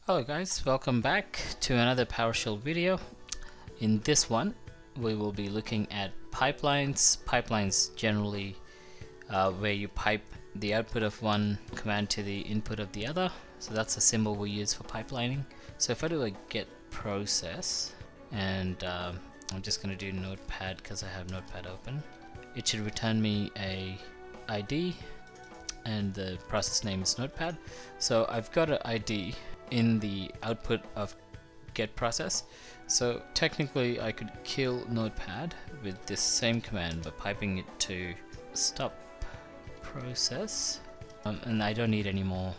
Hello guys, welcome back to another PowerShell video. In this one we will be looking at pipelines. Pipelines generally where you pipe the output of one command to the input of the other. So that's the symbol we use for pipelining. So if I do a get process and I'm just going to do notepad because I have notepad open, it should return me a ID and the process name is notepad. So I've got an ID in the output of get process, so technically I could kill notepad with this same command by piping it to stop process, and I don't need any more.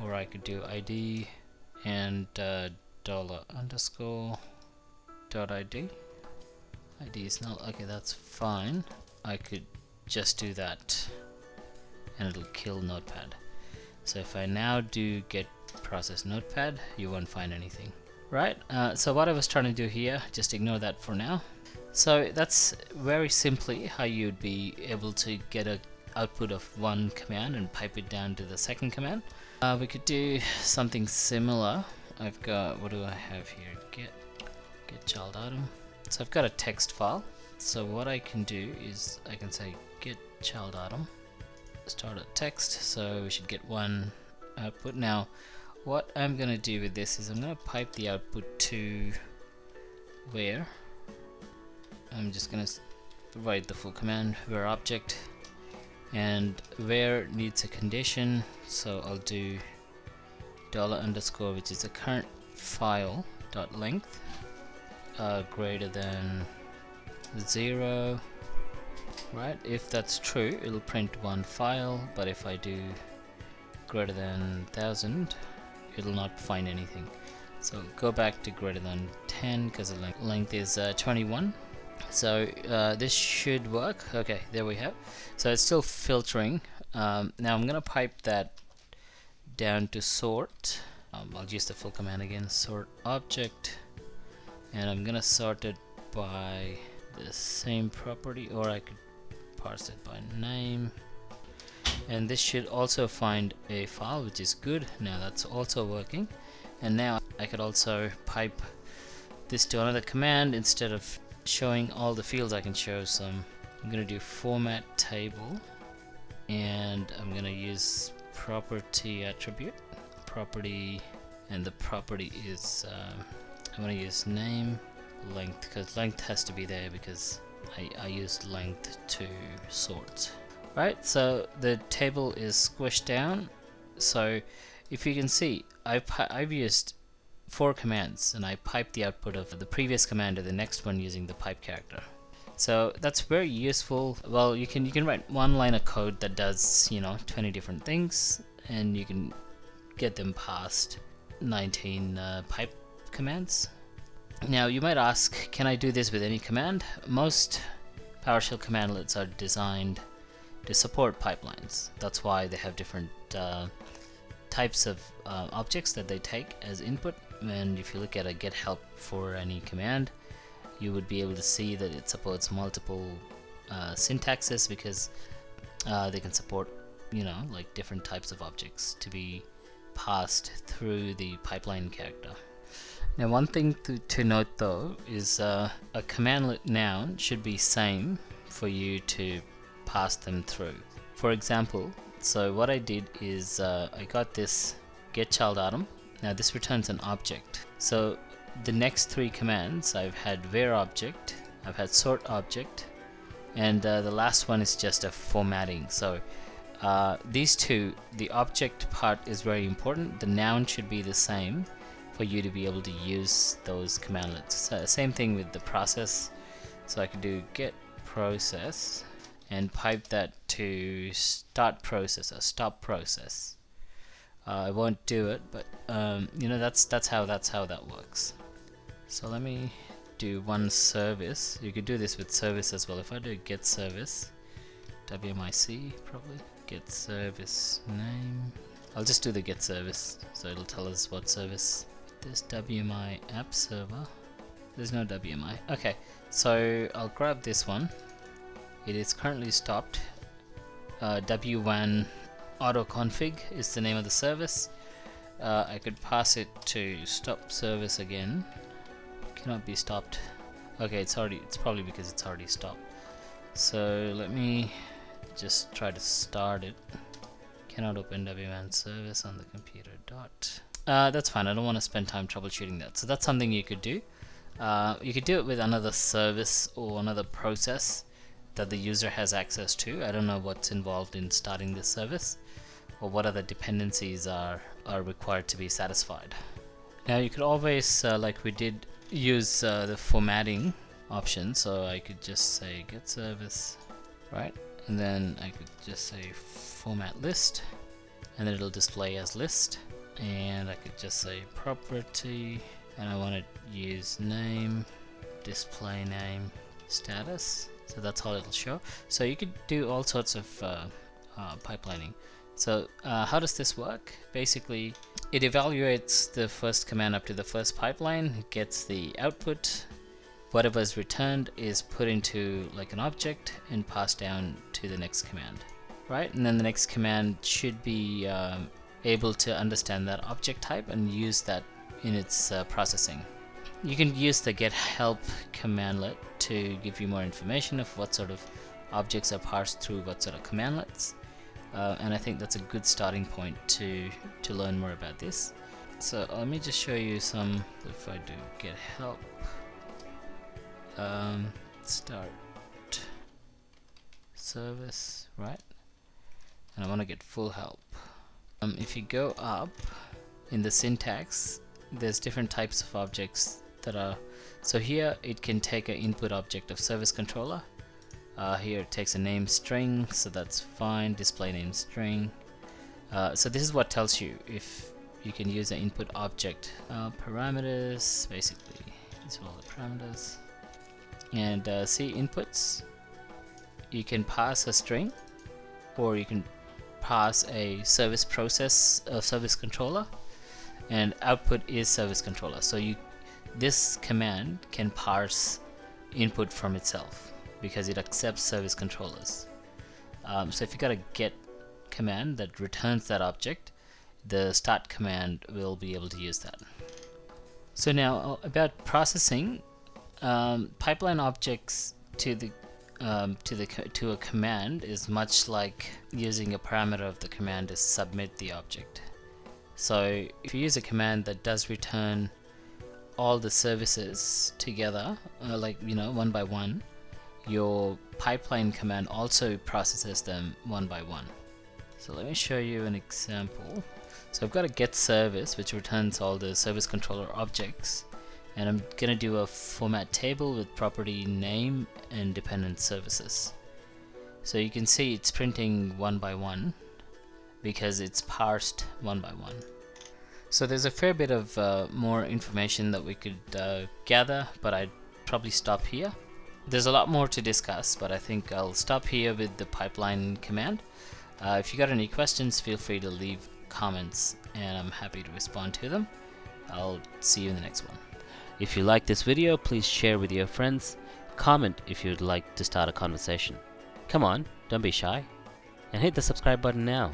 Or I could do ID and $_ dot ID. ID is null. Okay, that's fine. I could just do that and it'll kill notepad. So if I now do get process notepad, you won't find anything. Right, so what I was trying to do here, just ignore that for now. So that's very simply how you'd be able to get an output of one command and pipe it down to the second command. We could do something similar. I've got, what do I have here? Get child item. So I've got a text file. So what I can do is I can say get child item, start a text, so we should get one output. Now what I'm gonna do with this is I'm gonna pipe the output to where. I'm just gonna write the full command where object, and where needs a condition, so I'll do $_ which is the current file dot length greater than 0. Right, if that's true it'll print one file, but if I do greater than 1000 it'll not find anything. So go back to greater than 10 because the length is 21. So this should work. Okay, there we have. So it's still filtering. Now I'm gonna pipe that down to sort. I'll use the full command again, sort object, and I'm gonna sort it by the same property, or I could parse it by name, and this should also find a file, which is good. Now that's also working, and now I could also pipe this to another command. Instead of showing all the fields, I can show some. I'm gonna do format table, and I'm gonna use property attribute property, and the property is I'm gonna use name length, because length has to be there because I used length to sort. Right, so the table is squished down. So if you can see, I've used 4 commands and I piped the output of the previous command to the next one using the pipe character. So that's very useful. Well, you can write one line of code that does 20 different things, and you can get them past 19 pipe commands. Now you might ask, can I do this with any command? Most PowerShell commandlets are designed to support pipelines. That's why they have different types of objects that they take as input. And if you look at a get help for any command, you would be able to see that it supports multiple syntaxes, because they can support like different types of objects to be passed through the pipeline character. Now one thing to note though is a commandlet noun should be same for you to pass them through. For example, so what I did is I got this get child item. Now this returns an object. So the next 3 commands, I've had where object, I've had sort object, and the last one is just a formatting. So these two, the object part is very important. The noun should be the same for you to be able to use those commandlets. So same thing with the process. So I could do get process and pipe that to start process or stop process. I won't do it, but that's how that works. So let me do one service. You could do this with service as well. If I do get service WMIC, probably get service name, I'll just do the get service, so it'll tell us what service. This WMI app server, there's no WMI. Okay, so I'll grab this one. It is currently stopped. W1 autoconfig is the name of the service. I could pass it to stop service again. Cannot be stopped. Okay, it's probably because it's already stopped. So let me just try to start it. Cannot open WMAN service on the computer. That's fine. I don't want to spend time troubleshooting that. So that's something you could do. You could do it with another service or another process that the user has access to. I don't know what's involved in starting this service, or what other dependencies are required to be satisfied. Now you could always, like we did, use the formatting option. So I could just say get service, right? And then I could just say format list, and then it'll display as list. And I could just say property, and I want to use name, display name, status. So that's how it'll show. So you could do all sorts of pipelining. So how does this work? Basically, it evaluates the first command up to the first pipeline, it gets the output, whatever is returned is put into like an object and passed down to the next command, right? And then the next command should be able to understand that object type and use that in its processing. You can use the get help commandlet to give you more information of what sort of objects are parsed through what sort of commandlets, and I think that's a good starting point to learn more about this. So let me just show you some. If I do get help, start service, right? And I want to get full help. If you go up in the syntax, there's different types of objects that are. So here it can take an input object of service controller. Here it takes a name string, so that's fine. Display name string. So this is what tells you if you can use an input object. Parameters, basically these are all the parameters. And see inputs. You can pass a string, or you can pass a service process, a service controller, and output is service controller. So this command can parse input from itself because it accepts service controllers. So if you got a get command that returns that object, the start command will be able to use that. So now about processing, pipeline objects to a command is much like using a parameter of the command to submit the object. So if you use a command that does return all the services together, like one by one, your pipeline command also processes them one by one. So let me show you an example. So I've got a get service which returns all the service controller objects, and I'm gonna do a format table with property name and dependent services. So you can see it's printing one by one because it's parsed one by one. So there's a fair bit of more information that we could gather, but I'd probably stop here. There's a lot more to discuss, but I think I'll stop here with the pipeline command. If you got any questions, feel free to leave comments and I'm happy to respond to them. I'll see you in the next one. If you like this video, please share with your friends. Comment if you'd like to start a conversation. Come on, don't be shy. And hit the subscribe button now.